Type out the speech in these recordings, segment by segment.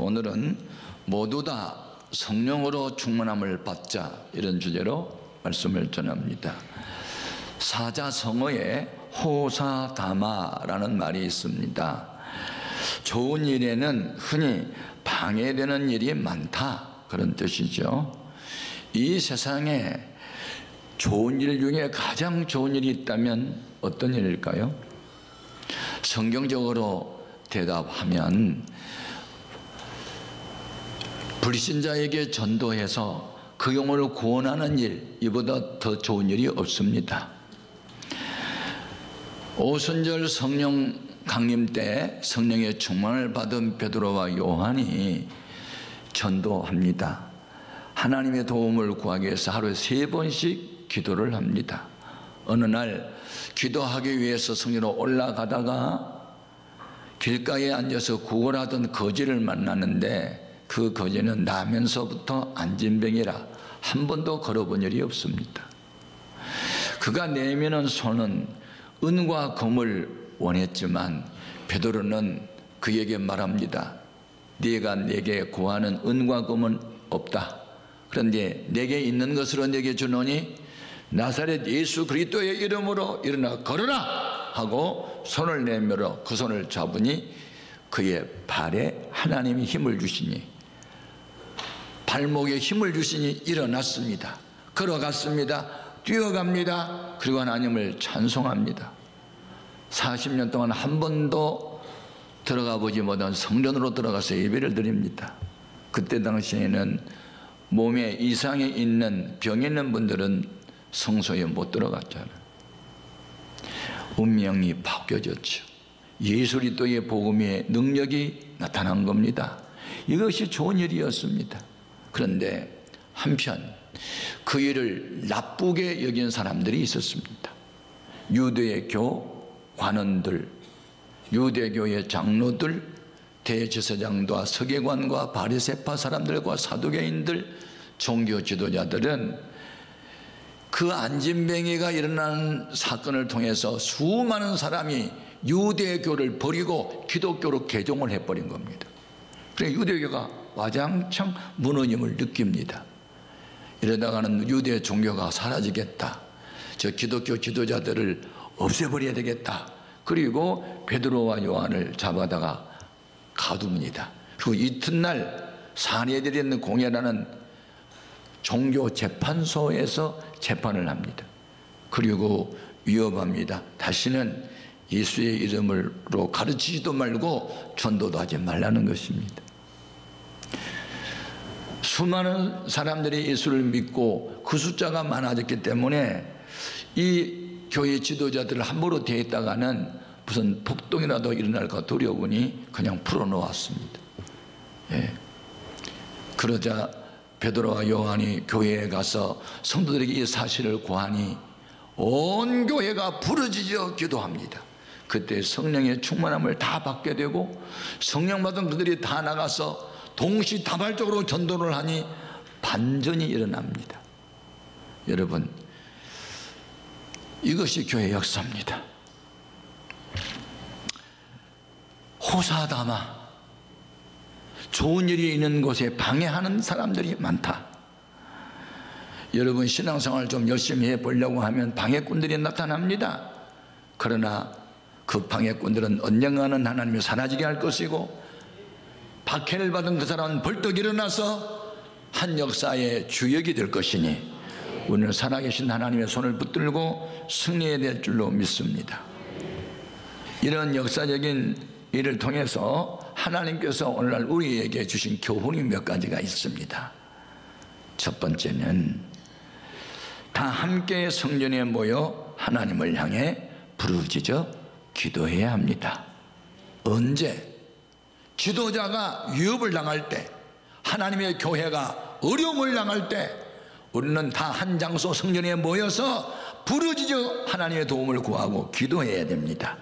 오늘은 모두 다 성령으로 충만함을 받자, 이런 주제로 말씀을 전합니다. 사자성어에 호사다마라는 말이 있습니다. 좋은 일에는 흔히 방해되는 일이 많다, 그런 뜻이죠. 이 세상에 좋은 일 중에 가장 좋은 일이 있다면 어떤 일일까요? 성경적으로 대답하면 불신자에게 전도해서 그 영혼을 구원하는 일, 이보다 더 좋은 일이 없습니다. 오순절 성령 강림 때 성령의 충만을 받은 베드로와 요한이 전도합니다. 하나님의 도움을 구하기 위해서 하루에 3번씩 기도를 합니다. 어느 날 기도하기 위해서 성리로 올라가다가 길가에 앉아서 구걸하던 거지를 만났는데, 그 거지는 나면서부터 안진병이라 한 번도 걸어본 일이 없습니다. 그가 내미는 손은 은과 금을 원했지만 베드로는 그에게 말합니다. 네가 내게 구하는 은과 금은 없다. 그런데 내게 있는 것으로 내게 주노니 나사렛 예수 그리스도의 이름으로 일어나 걸어라 하고 손을 내밀어 그 손을 잡으니 그의 발에 하나님이 힘을 주시니, 발목에 힘을 주시니 일어났습니다. 걸어갔습니다. 뛰어갑니다. 그리고 하나님을 찬송합니다. 40년 동안 한 번도 들어가 보지 못한 성전으로 들어가서 예배를 드립니다. 그때 당시에는 몸에 이상이 있는 병이 있는 분들은 성소에 못 들어갔잖아요. 운명이 바뀌어졌죠. 예수 그리스도의 복음의 능력이 나타난 겁니다. 이것이 좋은 일이었습니다. 그런데 한편 그 일을 나쁘게 여긴 사람들이 있었습니다. 유대교 관원들, 유대교의 장로들, 대제사장과 서기관과 바리새파 사람들과 사두개인들, 종교 지도자들은 그 안진뱅이가 일어나는 사건을 통해서 수많은 사람이 유대교를 버리고 기독교로 개종을 해버린 겁니다. 그래서 유대교가 와장창 무너짐을 느낍니다. 이러다가는 유대 종교가 사라지겠다, 저 기독교 지도자들을 없애버려야 되겠다. 그리고 베드로와 요한을 잡아다가 가둡니다. 그리고 이튿날 사내들이 공회라는 종교 재판소에서 재판을 합니다. 그리고 위협합니다. 다시는 예수의 이름으로 가르치지도 말고 전도도 하지 말라는 것입니다. 수많은 사람들이 예수를 믿고 그 숫자가 많아졌기 때문에 이 교회 지도자들을 함부로 대했다가는 무슨 폭동이라도 일어날까 두려우니 그냥 풀어놓았습니다. 예. 그러자 베드로와 요한이 교회에 가서 성도들에게 이 사실을 고하니 온 교회가 부르짖어 기도합니다. 그때 성령의 충만함을 다 받게 되고 성령 받은 그들이 다 나가서 동시다발적으로 전도를 하니 반전이 일어납니다. 여러분, 이것이 교회 역사입니다. 호사다마, 좋은 일이 있는 곳에 방해하는 사람들이 많다. 여러분, 신앙생활 좀 열심히 해보려고 하면 방해꾼들이 나타납니다. 그러나 그 방해꾼들은 언젠가는 하나님이 사라지게 할 것이고, 박해를 받은 그 사람은 벌떡 일어나서 한 역사의 주역이 될 것이니 우리는 살아계신 하나님의 손을 붙들고 승리해야 될 줄로 믿습니다. 이런 역사적인 일을 통해서 하나님께서 오늘날 우리에게 주신 교훈이 몇 가지가 있습니다. 첫 번째는 다 함께 성전에 모여 하나님을 향해 부르짖어 기도해야 합니다. 언제? 지도자가 위협을 당할 때, 하나님의 교회가 어려움을 당할 때 우리는 다 한 장소 성전에 모여서 부르짖어 하나님의 도움을 구하고 기도해야 됩니다.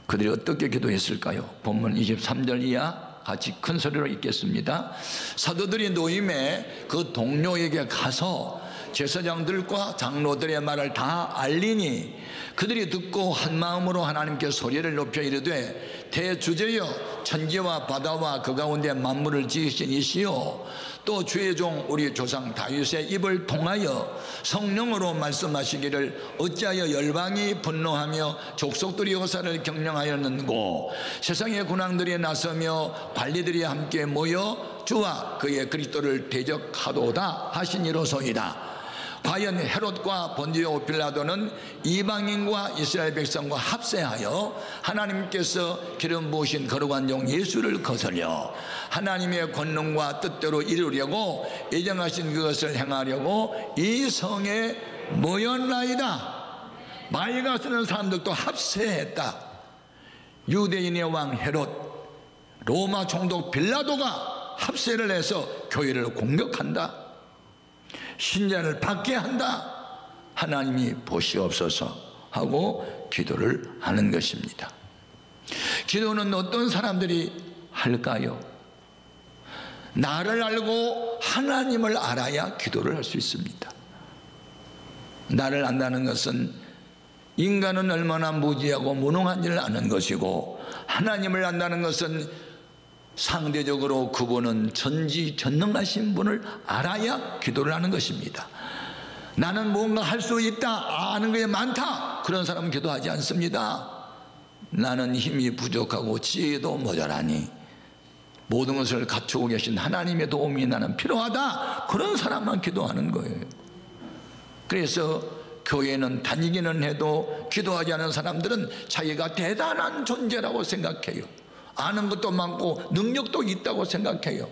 그들이 어떻게 기도했을까요? 본문 23절 이하 같이 큰 소리로 읽겠습니다. 사도들이 노임에 그 동료에게 가서 제사장들과 장로들의 말을 다 알리니 그들이 듣고 한 마음으로 하나님께 소리를 높여 이르되 대주제여 천지와 바다와 그 가운데 만물을 지으신 이시여 또 주의 종 우리 조상 다윗의 입을 통하여 성령으로 말씀하시기를 어찌하여 열방이 분노하며 족속들이 호사를 경영하였는고 세상의 군왕들이 나서며 관리들이 함께 모여 주와 그의 그리스도를 대적하도다 하시니로소이다. 과연 헤롯과 본디오 빌라도는 이방인과 이스라엘 백성과 합세하여 하나님께서 기름 부으신 거룩한 종 예수를 거스려 하나님의 권능과 뜻대로 이루려고 예정하신 그것을 행하려고 이 성에 모였나이다. 마귀가 쓰는 사람들도 합세했다. 유대인의 왕 헤롯, 로마 총독 빌라도가 합세를 해서 교회를 공격한다. 신자를 받게 한다. 하나님이 보시옵소서 하고 기도를 하는 것입니다. 기도는 어떤 사람들이 할까요? 나를 알고 하나님을 알아야 기도를 할 수 있습니다. 나를 안다는 것은 인간은 얼마나 무지하고 무능한지를 아는 것이고, 하나님을 안다는 것은 상대적으로 그분은 전지전능하신 분을 알아야 기도를 하는 것입니다. 나는 뭔가 할 수 있다, 아는 게 많다, 그런 사람은 기도하지 않습니다. 나는 힘이 부족하고 지혜도 모자라니 모든 것을 갖추고 계신 하나님의 도움이 나는 필요하다, 그런 사람만 기도하는 거예요. 그래서 교회는 다니기는 해도 기도하지 않은 사람들은 자기가 대단한 존재라고 생각해요. 아는 것도 많고 능력도 있다고 생각해요.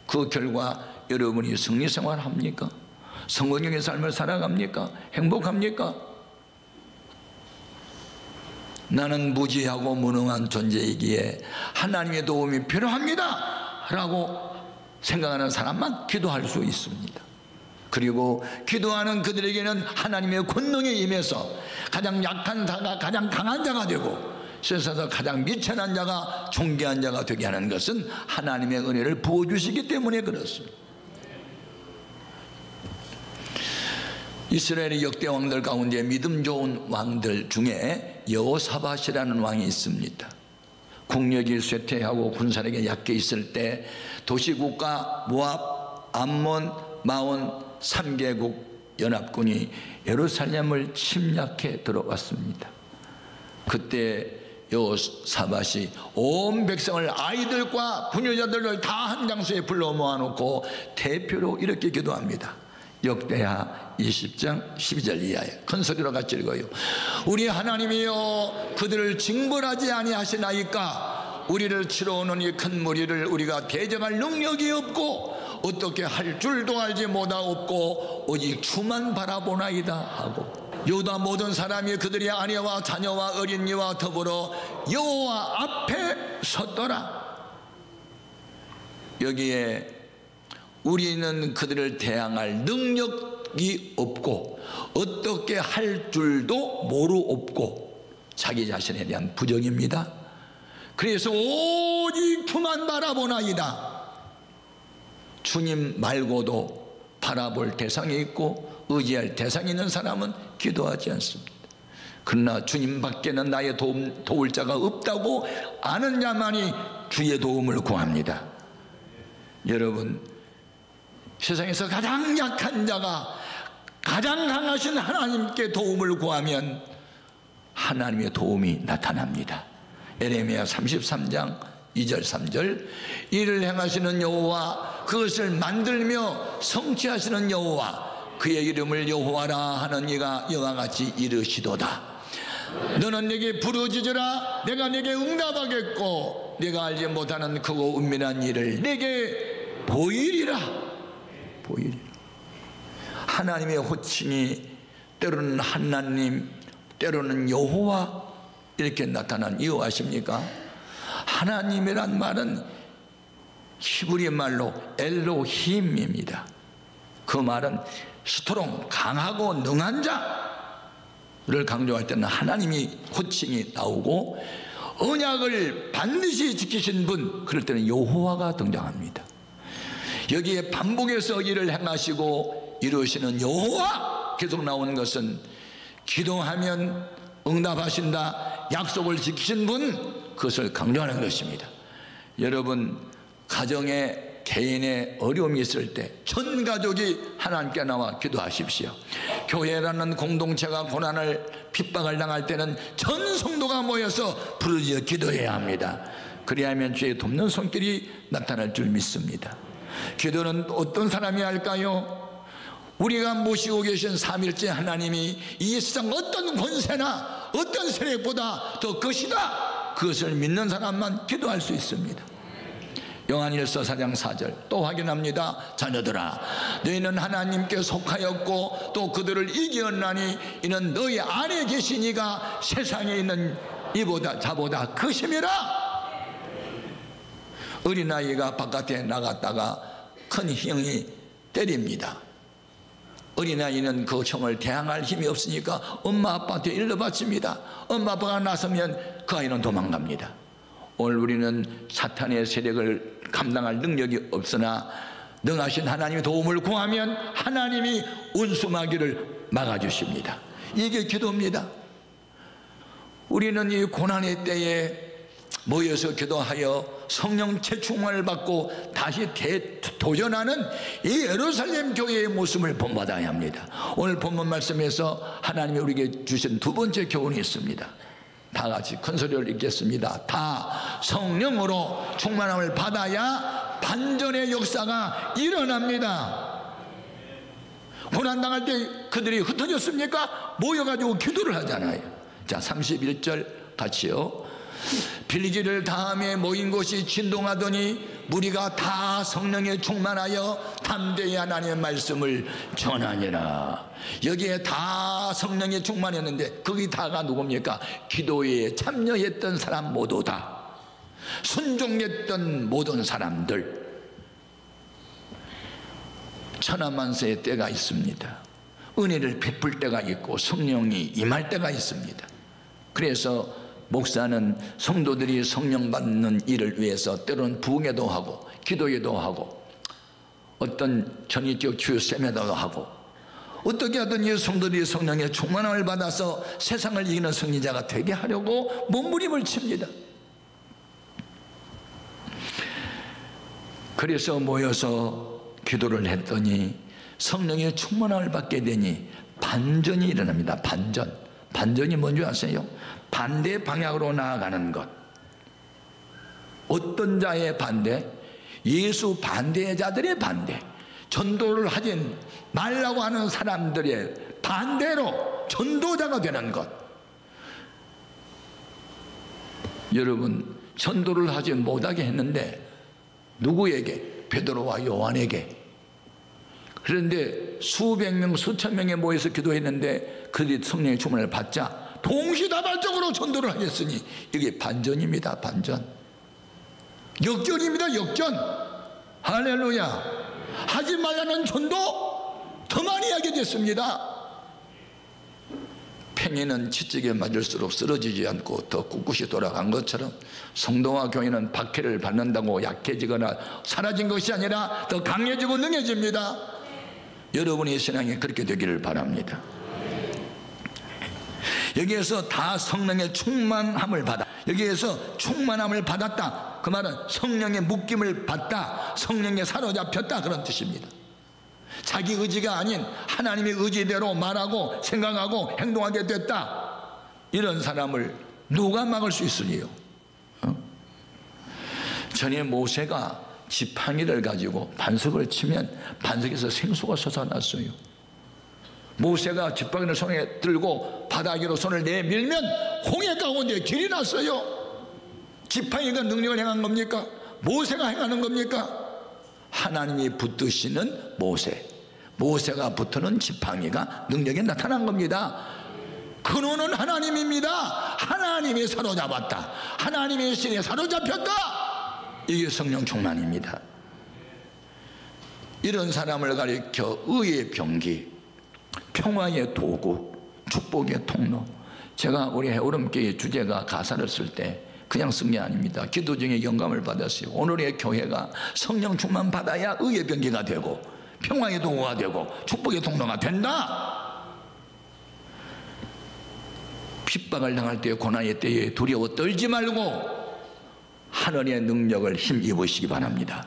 그 결과 여러분이 승리생활 합니까? 성공적인 삶을 살아갑니까? 행복합니까? 나는 무지하고 무능한 존재이기에 하나님의 도움이 필요합니다 라고 생각하는 사람만 기도할 수 있습니다. 그리고 기도하는 그들에게는 하나님의 권능이 임해서 가장 약한 자가 가장 강한 자가 되고, 세상에서 가장 미천한 자가 존귀한 자가 되게 하는 것은 하나님의 은혜를 부어주시기 때문에 그렇습니다. 이스라엘의 역대 왕들 가운데 믿음 좋은 왕들 중에 여호사밧이라는 왕이 있습니다. 국력이 쇠퇴하고 군사력이 약해 있을 때 도시국가 모압, 암몬, 마온 3개국 연합군이 예루살렘을 침략해 들어왔습니다. 그때 여호사밧이 온 백성을, 아이들과 부녀자들을 다 한 장소에 불러 모아놓고 대표로 이렇게 기도합니다. 역대하 20장 12절 이하에 큰 소리로 같이 읽어요. 우리 하나님이여, 그들을 징벌하지 아니하시나이까? 우리를 치러 오는 이 큰 무리를 우리가 대적할 능력이 없고 어떻게 할 줄도 알지 못하옵고 오직 주만 바라보나이다 하고, 유다 모든 사람이 그들의 아내와 자녀와 어린이와 더불어 여호와 앞에 섰더라. 여기에 우리는 그들을 대항할 능력이 없고 어떻게 할 줄도 모르옵고, 자기 자신에 대한 부정입니다. 그래서 오직 주만 바라보나이다. 주님 말고도 바라볼 대상이 있고 의지할 대상이 있는 사람은 기도하지 않습니다. 그러나 주님 밖에는 나의 도울 자가 없다고 아는 자만이 주의 도움을 구합니다. 여러분, 세상에서 가장 약한 자가 가장 강하신 하나님께 도움을 구하면 하나님의 도움이 나타납니다. 예레미야 33장 2절 3절 이를 행하시는 여호와, 그것을 만들며 성취하시는 여호와, 그의 이름을 여호와라 하는 이가 이와 같이 이르시도다. 너는 내게 부르짖으라, 내가 내게 응답하겠고 내가 알지 못하는 크고 은밀한 일을 내게 보이리라. 보이리라. 하나님의 호칭이 때로는 하나님, 때로는 여호와 이렇게 나타난 이유 아십니까? 하나님이란 말은 히브리 말로 엘로힘입니다. 그 말은 스트롱, 강하고 능한 자를 강조할 때는 하나님이 호칭이 나오고, 언약을 반드시 지키신 분, 그럴 때는 여호와가 등장합니다. 여기에 반복해서 일을 행하시고 이루시는 여호와 계속 나오는 것은 기도하면 응답하신다, 약속을 지키신 분, 그것을 강조하는 것입니다. 여러분, 가정에 개인의 어려움이 있을 때 전 가족이 하나님께 나와 기도하십시오. 교회라는 공동체가 고난을 핍박을 당할 때는 전 성도가 모여서 부르짖어 기도해야 합니다. 그리하면 주의 돕는 손길이 나타날 줄 믿습니다. 기도는 어떤 사람이 할까요? 우리가 모시고 계신 삼일째 하나님이 이 세상 어떤 권세나 어떤 세력보다 더 것이다, 그것을 믿는 사람만 기도할 수 있습니다. 요한일서 4장 4절 또 확인합니다. 자녀들아, 너희는 하나님께 속하였고 또 그들을 이기었나니 이는 너희 안에 계신 이가 세상에 있는 이보다 자보다 크심이라. 어린아이가 바깥에 나갔다가 큰 형이 때립니다. 어린아이는 그 형을 대항할 힘이 없으니까 엄마 아빠한테 일러 바칩니다. 엄마 아빠가 나서면 그 아이는 도망갑니다. 오늘 우리는 사탄의 세력을 감당할 능력이 없으나 능하신 하나님의 도움을 구하면 하나님이 운수마귀를 막아주십니다. 이게 기도입니다. 우리는 이 고난의 때에 모여서 기도하여 성령 재충만을 받고 다시 도전하는 이 예루살렘 교회의 모습을 본받아야 합니다. 오늘 본문 말씀에서 하나님이 우리에게 주신 두 번째 교훈이 있습니다. 다 같이 큰 소리를 읽겠습니다. 다 성령으로 충만함을 받아야 반전의 역사가 일어납니다. 고난당할 때 그들이 흩어졌습니까? 모여가지고 기도를 하잖아요. 자, 31절 같이요. 빌리지를 다음에 모인 곳이 진동하더니 무리가 다 성령에 충만하여 담대히 하나님의 말씀을 전하니라. 여기에 다 성령에 충만했는데 거기 다가 누굽니까? 기도에 참여했던 사람 모두 다, 순종했던 모든 사람들. 천하만세의 때가 있습니다. 은혜를 베풀 때가 있고 성령이 임할 때가 있습니다. 그래서 목사는 성도들이 성령 받는 일을 위해서 때로는 부흥회도 하고 기도회도 하고 어떤 전위적 주요 세미나도 하고 어떻게 하든 이 성도들이 성령의 충만함을 받아서 세상을 이기는 승리자가 되게 하려고 몸부림을 칩니다. 그래서 모여서 기도를 했더니 성령의 충만함을 받게 되니 반전이 일어납니다. 반전이 뭔지 아세요? 반대 방향으로 나아가는 것. 어떤 자의 반대? 예수 반대자들의 반대. 전도를 하지 말라고 하는 사람들의 반대로 전도자가 되는 것. 여러분, 전도를 하지 못하게 했는데 누구에게? 베드로와 요한에게. 그런데 수백 명, 수천 명에 모여서 기도했는데 그들이 성령의 충만을 받자 동시다발적으로 전도를 하겠으니 이게 반전입니다. 반전, 역전입니다. 역전. 할렐루야. 하지 말라는 전도 더 많이 하게 됐습니다. 팽이는 치직에 맞을수록 쓰러지지 않고 더 꿋꿋이 돌아간 것처럼 성도와 교회는 박해를 받는다고 약해지거나 사라진 것이 아니라 더 강해지고 능해집니다. 여러분의 신앙이 그렇게 되기를 바랍니다. 여기에서 다 성령의 충만함을 받아, 여기에서 충만함을 받았다, 그 말은 성령의 묶임을 받다, 성령에 사로잡혔다, 그런 뜻입니다. 자기 의지가 아닌 하나님의 의지대로 말하고 생각하고 행동하게 됐다. 이런 사람을 누가 막을 수 있으리요? 전에 모세가 지팡이를 가지고 반석을 치면 반석에서 생수가 솟아났어요. 모세가 지팡이를 손에 들고 바다 위로 손을 내밀면 홍해 가운데 길이 났어요. 지팡이가 능력을 행한 겁니까? 모세가 행하는 겁니까? 하나님이 붙드시는 모세가 붙드는 지팡이가 능력에 나타난 겁니다. 근원은 하나님입니다. 하나님이 사로잡았다, 하나님의 신에 사로잡혔다. 이게 성령 충만입니다. 이런 사람을 가리켜 의의 병기, 평화의 도구, 축복의 통로. 제가 우리 해오름교회 주제가 가사를 쓸 때 그냥 쓴 게 아닙니다. 기도 중에 영감을 받았어요. 오늘의 교회가 성령 충만 받아야 의의 병기가 되고 평화의 도구가 되고 축복의 통로가 된다. 핍박을 당할 때, 고난의 때에 두려워 떨지 말고 하늘의 능력을 힘입으시기 바랍니다.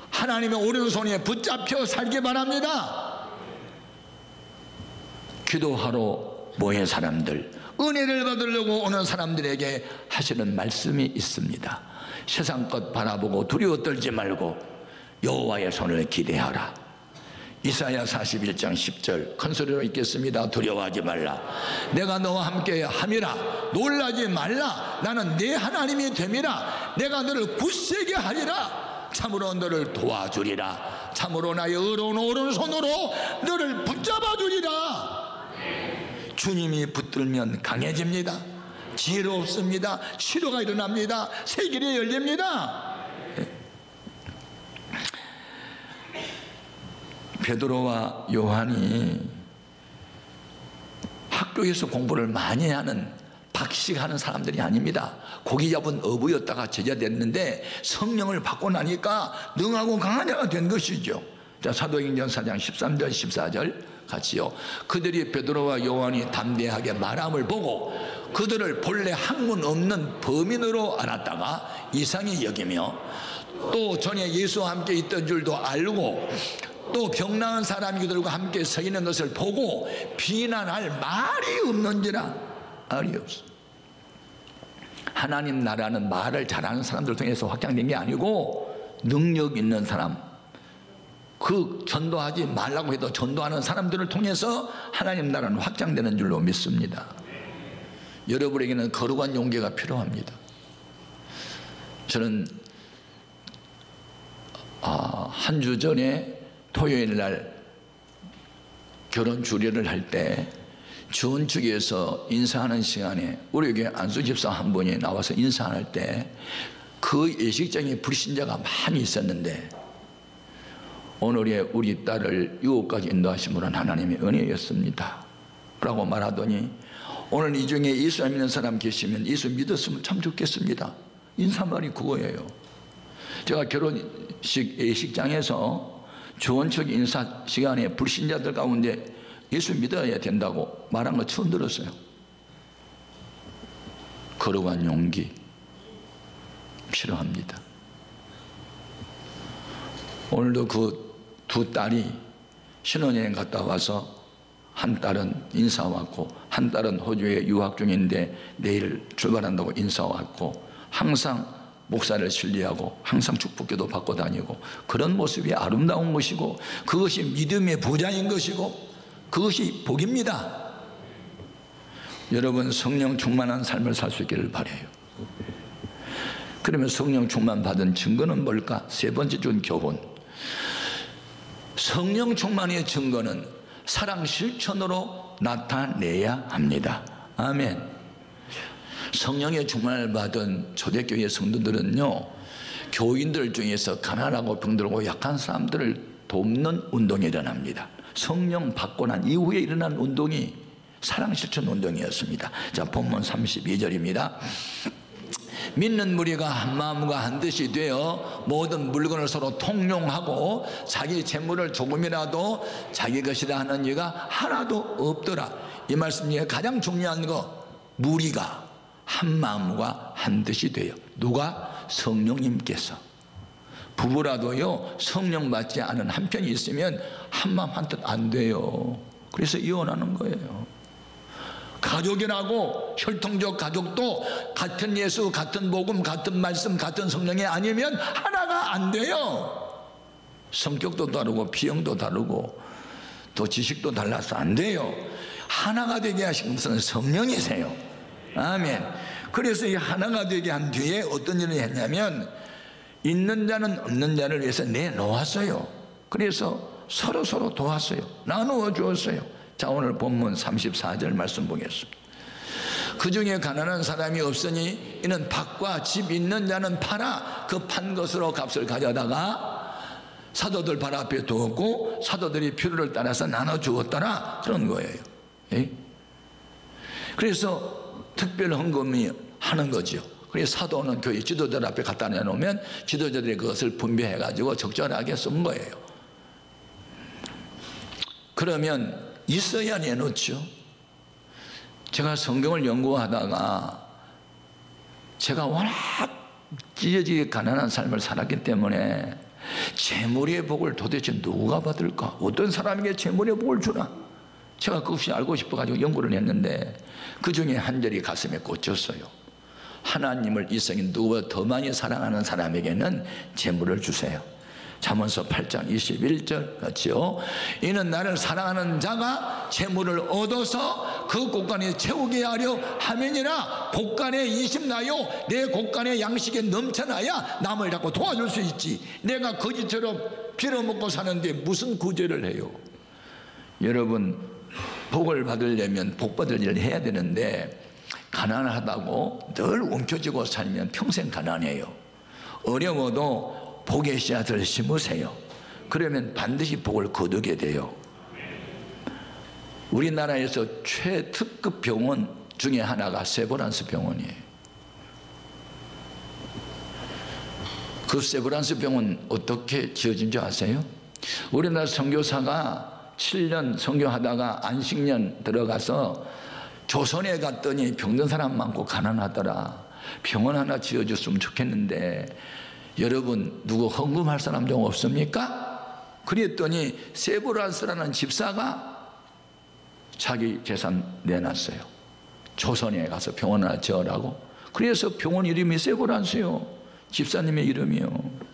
하나님의 오른손에 붙잡혀 살기 바랍니다. 기도하러 모인 사람들, 은혜를 받으려고 오는 사람들에게 하시는 말씀이 있습니다. 세상 것 바라보고 두려워 떨지 말고 여호와의 손을 기대하라. 이사야 41장 10절 큰 소리로 읽겠습니다. 두려워하지 말라. 내가 너와 함께 함이라. 놀라지 말라. 나는 네 하나님이 됨이라. 내가 너를 굳세게 하리라. 참으로 너를 도와주리라. 참으로 나의 의로운 오른손으로 너를 붙잡아 주리라. 주님이 붙들면 강해집니다. 지혜롭습니다. 치료가 일어납니다. 새 길이 열립니다. 베드로와 요한이 학교에서 공부를 많이 하는 박식하는 사람들이 아닙니다. 고기 잡은 어부였다가 제자 됐는데 성령을 받고 나니까 능하고 강한 자가 된 것이죠. 자, 사도행전 4장 13절 14절 같이요. 그들이 베드로와 요한이 담대하게 말함을 보고 그들을 본래 학문 없는 범인으로 알았다가 이상히 여기며 또 전에 예수와 함께 있던 줄도 알고 또 병나은 사람이 그들과 함께 서 있는 것을 보고 비난할 말이 없는지라. 말이 없어. 하나님 나라는 말을 잘하는 사람들 통해서 확장된 게 아니고 능력 있는 사람, 그 전도하지 말라고 해도 전도하는 사람들을 통해서 하나님 나라는 확장되는 줄로 믿습니다. 여러분에게는 거룩한 용기가 필요합니다. 저는 한 주 전에 토요일 날 결혼 주례를 할 때 주원 측에서 인사하는 시간에 우리 교회 안수 집사 한 분이 나와서 인사할 때 그 예식장에 불신자가 많이 있었는데 오늘의 우리 딸을 유혹까지 인도하신 분은 하나님의 은혜였습니다 라고 말하더니 오늘 이 중에 예수 안 믿는 사람 계시면 예수 믿었으면 참 좋겠습니다. 인사말이 그거예요. 제가 결혼식 예식장에서 주원측 인사 시간에 불신자들 가운데 예수 믿어야 된다고 말한 거 처음 들었어요. 거룩한 용기 필요합니다. 오늘도 그 두 딸이 신혼여행 갔다 와서 한 딸은 인사 왔고 한 딸은 호주에 유학 중인데 내일 출발한다고 인사 왔고 항상 목사를 신뢰하고 항상 축복기도 받고 다니고 그런 모습이 아름다운 것이고 그것이 믿음의 보장인 것이고 그것이 복입니다. 여러분 성령 충만한 삶을 살 수 있기를 바라요. 그러면 성령 충만 받은 증거는 뭘까? 세 번째 준 교훈. 성령 충만의 증거는 사랑 실천으로 나타내야 합니다. 아멘. 성령의 충만을 받은 초대교회 성도들은요, 교인들 중에서 가난하고 병들고 약한 사람들을 돕는 운동이 일어납니다. 성령 받고 난 이후에 일어난 운동이 사랑실천 운동이었습니다. 자, 본문 32절입니다. 믿는 무리가 한 마음과 한 뜻이 되어 모든 물건을 서로 통용하고 자기 재물을 조금이라도 자기 것이라 하는 이가 하나도 없더라. 이 말씀 중에 가장 중요한 거, 무리가 한 마음과 한 뜻이 돼요. 누가? 성령님께서. 부부라도요, 성령 받지 않은 한편이 있으면 한 마음 한 뜻 안 돼요. 그래서 이혼하는 거예요. 가족이라고 혈통적 가족도 같은 예수, 같은 복음, 같은 말씀, 같은 성령이 아니면 하나가 안 돼요. 성격도 다르고 비형도 다르고 또 지식도 달라서 안 돼요. 하나가 되게 하신 것은 성령이세요. 아멘. 그래서 이 하나가 되게 한 뒤에 어떤 일을 했냐면 있는 자는 없는 자를 위해서 내놓았어요. 그래서 서로 도왔어요. 나누어 주었어요. 자, 오늘 본문 34절 말씀 보겠습니다. 그 중에 가난한 사람이 없으니 이는 밭과 집 있는 자는 팔아 그 판 것으로 값을 가져다가 사도들 발 앞에 두었고 사도들이 필요를 따라서 나눠 주었더라. 그런 거예요. 예? 그래서 특별 헌금이 하는 거죠. 그래서 사도는 교회 지도자들 앞에 갖다 내놓으면 지도자들이 그것을 분배해 가지고 적절하게 쓴 거예요. 그러면 있어야 내놓죠. 제가 성경을 연구하다가 제가 워낙 찢어지게 가난한 삶을 살았기 때문에 재물의 복을 도대체 누가 받을까? 어떤 사람에게 재물의 복을 주나? 제가 그것이 알고 싶어가지고 연구를 했는데 그 중에 한 절이 가슴에 꽂혔어요. 하나님을 이 세상에 누구보다 더 많이 사랑하는 사람에게는 재물을 주세요. 잠언서 8장 21절 같이요. 이는 나를 사랑하는 자가 재물을 얻어서 그 곳간에 채우게 하려 함이니라. 곳간에 이십나요 내 곳간에 양식에 넘쳐나야 남을 자꾸 도와줄 수 있지. 내가 거지처럼 빌어먹고 사는데 무슨 구제를 해요. 여러분, 복을 받으려면 복 받을 일을 해야 되는데 가난하다고 늘 움켜쥐고 살면 평생 가난해요. 어려워도 복의 씨앗을 심으세요. 그러면 반드시 복을 거두게 돼요. 우리나라에서 최특급 병원 중에 하나가 세브란스 병원이에요. 그 세브란스 병원 어떻게 지어진 줄 아세요? 우리나라 선교사가 7년 선교하다가 안식년 들어가서 조선에 갔더니 병든 사람 많고 가난하더라. 병원 하나 지어줬으면 좋겠는데 여러분, 누구 헌금할 사람 좀 없습니까? 그랬더니 세브란스라는 집사가 자기 재산 내놨어요. 조선에 가서 병원 하나 지으라고. 그래서 병원 이름이 세브란스요. 집사님의 이름이요.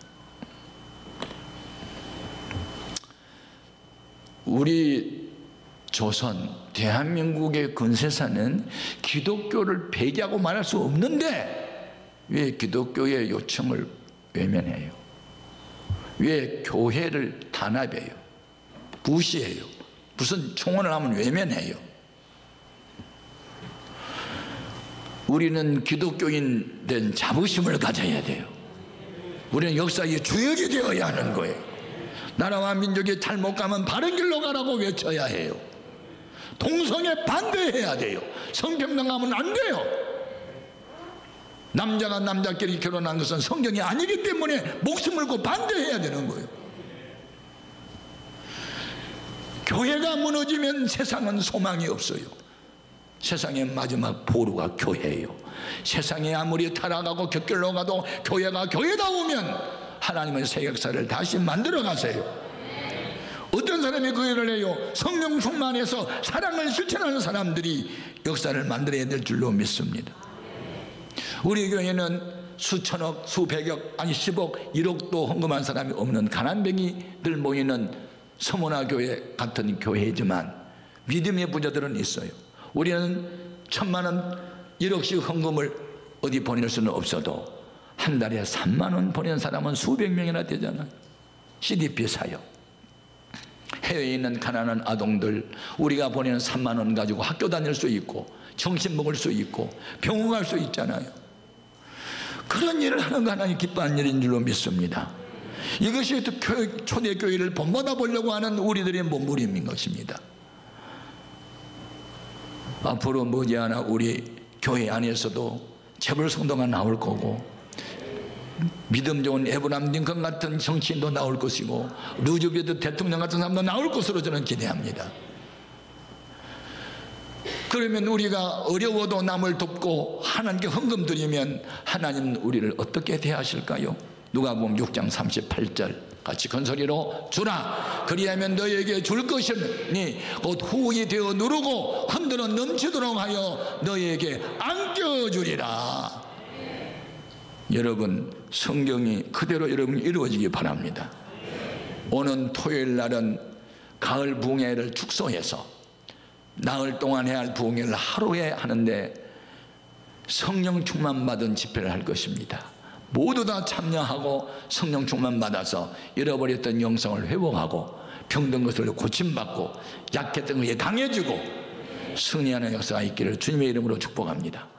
우리 조선, 대한민국의 근세사는 기독교를 배제하고 말할 수 없는데 왜 기독교의 요청을 외면해요? 왜 교회를 단합해요? 무시해요? 무슨 총원을 하면 외면해요? 우리는 기독교인 된 자부심을 가져야 돼요. 우리는 역사의 주역이 되어야 하는 거예요. 나라와 민족이 잘못 가면 바른 길로 가라고 외쳐야 해요. 동성애 반대해야 돼요. 성평등하면 안 돼요. 남자가 남자끼리 결혼한 것은 성경이 아니기 때문에 목숨 걸고 반대해야 되는 거예요. 교회가 무너지면 세상은 소망이 없어요. 세상의 마지막 보루가 교회예요. 세상이 아무리 타락하고 격결로 가도 교회가 교회다우면 하나님의 새 역사를 다시 만들어 가세요. 어떤 사람이 그 일을 해요? 성령 충만해서 사랑을 실천하는 사람들이 역사를 만들어야 될 줄로 믿습니다. 우리 교회는 수천억, 수백억, 아니 10억, 1억도 헌금한 사람이 없는 가난뱅이들 모이는 서문화 교회 같은 교회이지만 믿음의 부자들은 있어요. 우리는 1,000만 원, 1억씩 헌금을 어디 보낼 수는 없어도 한 달에 3만 원 보낸 사람은 수백 명이나 되잖아요. CDP 사요. 해외에 있는 가난한 아동들, 우리가 보내는 3만 원 가지고 학교 다닐 수 있고 정신 먹을 수 있고 병원 갈 수 있잖아요. 그런 일을 하는 거 하나님 기뻐하는 일인 줄로 믿습니다. 이것이 초대교회를 본받아 보려고 하는 우리들의 몸부림인 것입니다. 앞으로 머지않아 우리 교회 안에서도 재벌 성도가 나올 거고 믿음 좋은 에브라임 링컨 같은 정치인도 나올 것이고 루즈벨트 대통령 같은 사람도 나올 것으로 저는 기대합니다. 그러면 우리가 어려워도 남을 돕고 하나님께 헌금 드리면 하나님은 우리를 어떻게 대하실까요? 누가복음 6장 38절 같이 큰 소리로 주라 그리하면 너에게 줄 것이니 곧 후히 되어 누르고 흔들어 넘치도록 하여 너에게 안겨주리라. 여러분, 성경이 그대로 여러분 이루어지기 바랍니다. 오는 토요일 날은 가을 부흥회를 축소해서 나흘 동안 해야 할 부흥회를 하루에 하는데 성령 충만 받은 집회를 할 것입니다. 모두 다 참여하고 성령 충만 받아서 잃어버렸던 영성을 회복하고 병든 것을 고침받고 약했던 것이 강해지고 승리하는 역사가 있기를 주님의 이름으로 축복합니다.